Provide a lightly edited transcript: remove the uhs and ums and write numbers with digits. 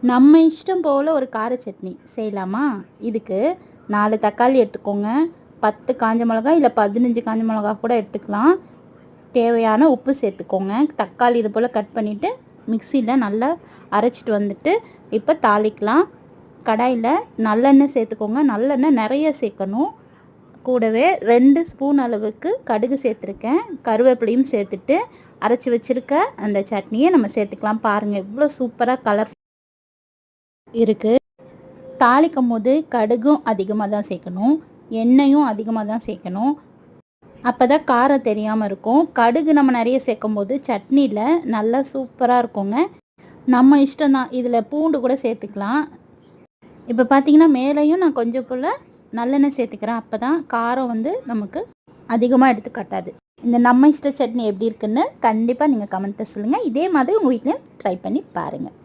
நம்ம இஷ்டம் போல் ஒரு கார சட்னி செய்யலாமா? இதுக்கு 4 தக்காளி எடுத்துக்கோங்க, 10 காஞ்ச மிளகா இல்லை 15 காஞ்ச மிளகா கூட எடுத்துக்கலாம். தேவையான உப்பு சேர்த்துக்கோங்க. தக்காளி இது போல் கட் பண்ணிவிட்டு மிக்சியில் நல்லா அரைச்சிட்டு வந்துட்டு இப்போ தாளிக்கலாம். கடாயில் நல்லெண்ணெய் சேர்த்துக்கோங்க. நல்லெண்ணெய் நிறைய சேர்க்கணும். கூடவே 2 ஸ்பூன் அளவுக்கு கடுகு சேர்த்துருக்கேன். கருவேப்பிலையும் சேர்த்துட்டு அரைச்சி வச்சுருக்க அந்த சட்னியை நம்ம சேர்த்துக்கலாம். பாருங்கள் எவ்வளோ சூப்பராக கலர் இருக்குது. தாளிக்கும் போது கடுகும் அதிகமாக தான் சேர்க்கணும், எண்ணெயும் அதிகமாக தான் சேர்க்கணும். அப்போ தான் காரம் தெரியாமல் இருக்கும். கடுகு நம்ம நிறைய சேர்க்கும் போது சட்னியில் நல்லா சூப்பராக இருக்குங்க. நம்ம இஷ்டம்தான், இதில் பூண்டு கூட சேர்த்துக்கலாம். இப்போ பார்த்தீங்கன்னா மேலேயும் நான் கொஞ்சம் போல் நல்லெண்ணெய் சேர்த்துக்கிறேன். அப்போ தான் காரம் நமக்கு அதிகமாக எடுத்து காட்டாது. இந்த நம்ம இஷ்ட சட்னி எப்படி இருக்குன்னு கண்டிப்பாக நீங்கள் கமெண்ட்டில் சொல்லுங்கள். இதே மாதிரி உங்கள் வீட்லேயும் ட்ரை பண்ணி பாருங்கள்.